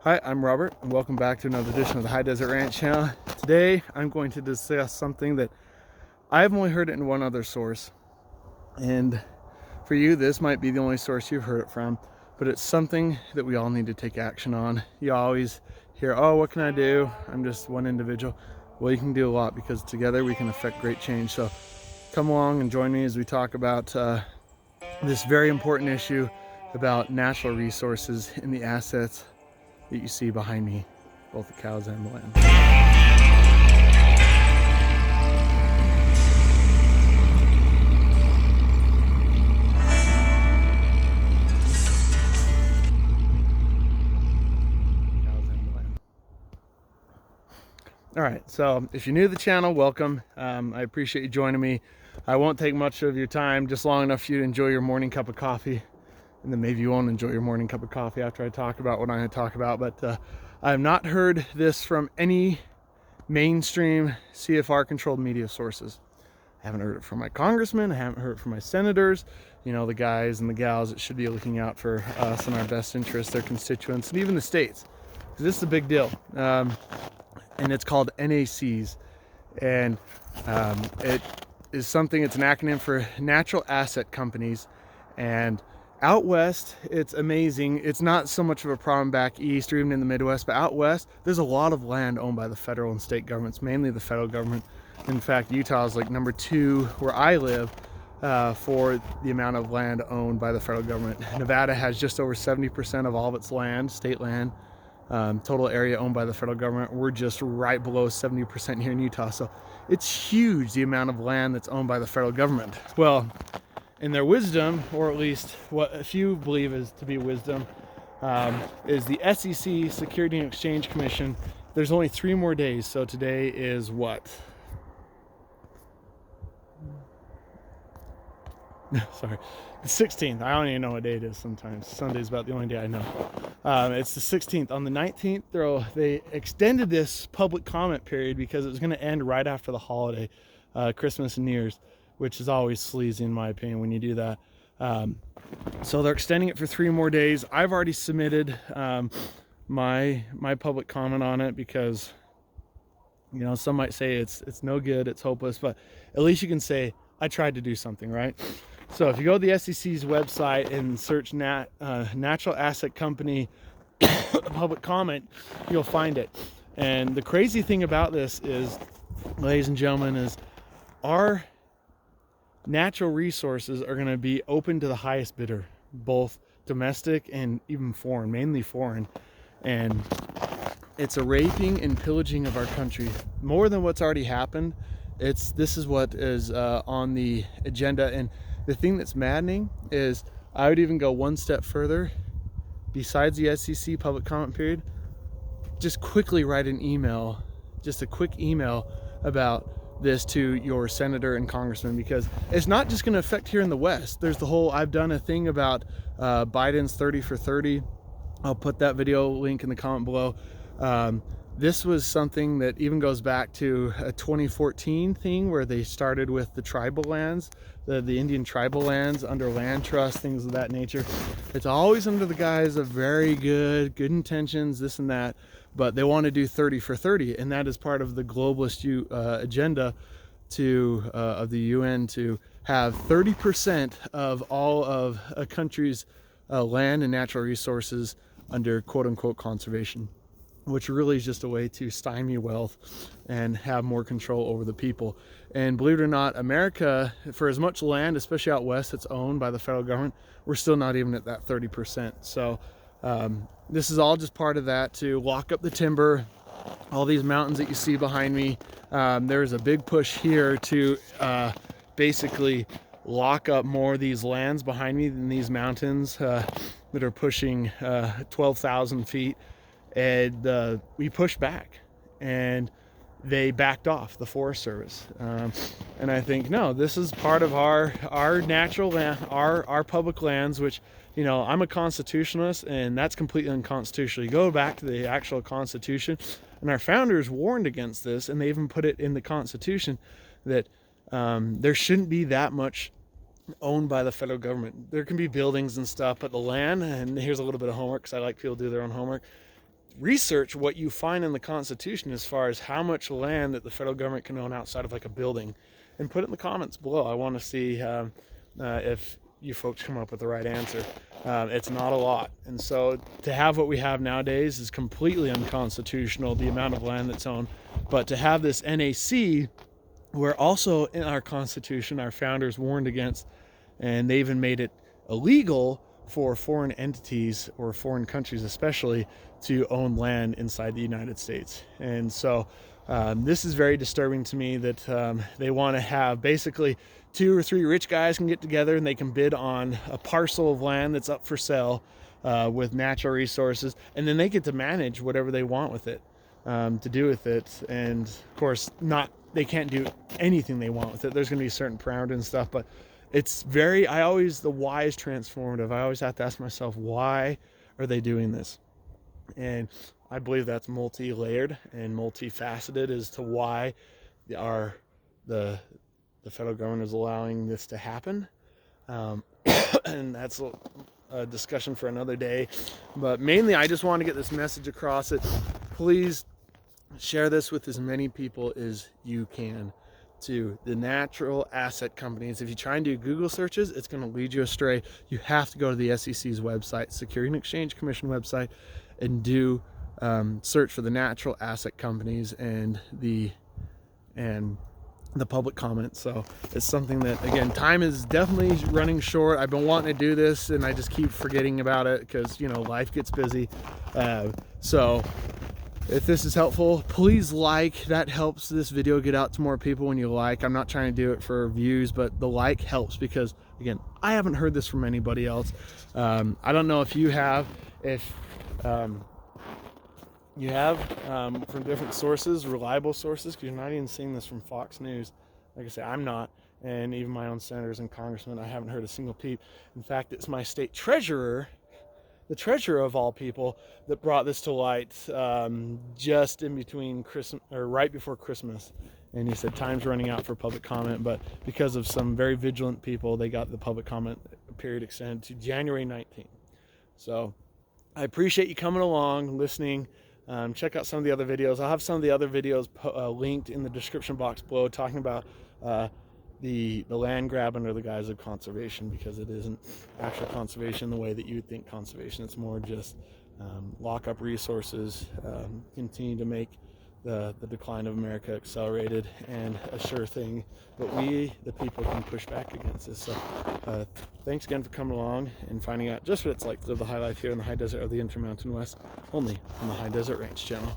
Hi, I'm Robert, and welcome back to another edition of the High Deseret Ranch channel. Today, I'm going to discuss something that I've only heard it in one other source. And for you, this might be the only source you've heard it from, but it's something that we all need to take action on. You always hear, oh, what can I do? I'm just one individual. Well, you can do a lot because together we can affect great change. So come along and join me as we talk about this very important issue about natural resources and the assets that you see behind me, both the cows and the land. All right, so if you're new to the channel, welcome. I appreciate you joining me. I won't take much of your time, just long enough for you to enjoy your morning cup of coffee. And then maybe you won't enjoy your morning cup of coffee after I talk about what I'm going to talk about. But I have not heard this from any mainstream CFR controlled media sources. I haven't heard it from my congressman. I haven't heard it from my senators, you know, the guys and the gals that should be looking out for us and our best interests, their constituents, and even the states. This is a big deal. And it's called NACs. And it is something, it's an acronym for Natural Asset Companies. And out west, it's amazing. It's not so much of a problem back east or even in the Midwest, but out west, there's a lot of land owned by the federal and state governments, mainly the federal government. In fact, Utah is like number 2 where I live for the amount of land owned by the federal government. Nevada has just over 70% of all of its land, state land, total area owned by the federal government. We're just right below 70% here in Utah. So it's huge, the amount of land that's owned by the federal government. Well, in their wisdom, or at least what a few believe is to be wisdom, is the SEC, Security and Exchange Commission. There's only 3 more days. So today is what? Sorry, the 16th. I don't even know what day it is sometimes. Sunday's about the only day I know. It's the 16th. On the 19th, they extended this public comment period because it was going to end right after the holiday, Christmas and New Year's, which is always sleazy in my opinion when you do that. So they're extending it for 3 more days. I've already submitted my public comment on it because, you know, some might say it's no good, it's hopeless, but at least you can say I tried to do something, right? So if you go to the SEC's website and search Natural Asset Company public comment, you'll find it. And the crazy thing about this is, ladies and gentlemen, is our natural resources are going to be open to the highest bidder, both domestic and even foreign, mainly foreign. And it's a raping and pillaging of our country more than what's already happened. This is what is on the agenda. And the thing that's maddening is I would even go one step further. Besides the SEC public comment period, just quickly write an email, just a quick email about this to your senator and congressman, because it's not just going to affect here in the West. There's the whole, I've done a thing about Biden's 30 for 30. I'll put that video link in the comment below. This was something that even goes back to a 2014 thing where they started with the tribal lands, the Indian tribal lands under land trust, things of that nature. It's always under the guise of very good intentions, this and that, but they want to do 30 for 30, and that is part of the globalist agenda of the UN to have 30% of all of a country's land and natural resources under quote-unquote conservation, which really is just a way to stymie wealth and have more control over the people. And believe it or not, America, for as much land, especially out west, that's owned by the federal government, we're still not even at that 30%. So this is all just part of that to lock up the timber, all these mountains that you see behind me. There's a big push here to basically lock up more of these lands behind me than these mountains that are pushing 12,000 feet. And we pushed back, and they backed off, the Forest Service. And I think, no, this is part of our natural land, our public lands, which, you know, I'm a constitutionalist, and that's completely unconstitutional. You go back to the actual Constitution, and our founders warned against this, and they even put it in the Constitution that there shouldn't be that much owned by the federal government. There can be buildings and stuff, but the land, and here's a little bit of homework because I like people to do their own homework. research what you find in the Constitution as far as how much land that the federal government can own outside of like a building, and put it in the comments below. I want to see if you folks come up with the right answer. It's not a lot, and so to have what we have nowadays is completely unconstitutional, the amount of land that's owned. But to have this NAC, where also in our Constitution our founders warned against, and they even made it illegal for foreign entities or foreign countries especially to own land inside the United States. And so this is very disturbing to me that they want to have basically 2 or 3 rich guys can get together and they can bid on a parcel of land that's up for sale with natural resources, and then they get to manage whatever they want with it, to do with it. And of course they can't do anything they want with it. There's going to be certain parameters and stuff, but it's very, the why is transformative. I always have to ask myself, why are they doing this? And I believe that's multi-layered and multifaceted as to why the federal government is allowing this to happen. And that's a discussion for another day. But mainly, I just want to get this message across that please share this with as many people as you can, to the natural asset companies. If you try and do Google searches, it's going to lead you astray. You have to go to the SEC's website, Securities and Exchange Commission website, and do search for the natural asset companies and the public comment. So it's something that, again, time is definitely running short. I've been wanting to do this and I just keep forgetting about it because, you know, life gets busy. So if this is helpful, please like. That helps this video get out to more people when you like. I'm not trying to do it for views, but the like helps because, again, I haven't heard this from anybody else. I don't know if you have. If you have from different sources, reliable sources, because you're not even seeing this from Fox News. Like I say, I'm not. And even my own senators and congressmen, I haven't heard a single peep. In fact, it's my state treasurer, the treasurer of all people, that brought this to light just in between Christmas, or right before Christmas. And he said time's running out for public comment, but because of some very vigilant people, they got the public comment period extended to January 19th. So I appreciate you coming along, listening. Check out some of the other videos. I'll have some of the other videos linked in the description box below, talking about the land grab under the guise of conservation, because it isn't actual conservation the way that you would think conservation. It's more just lock up resources, continue to make the decline of America accelerated and a sure thing, but we, the people, can push back against this. So thanks again for coming along and finding out just what it's like to live the high life here in the high desert of the Intermountain West, only on the High Desert Ranch channel.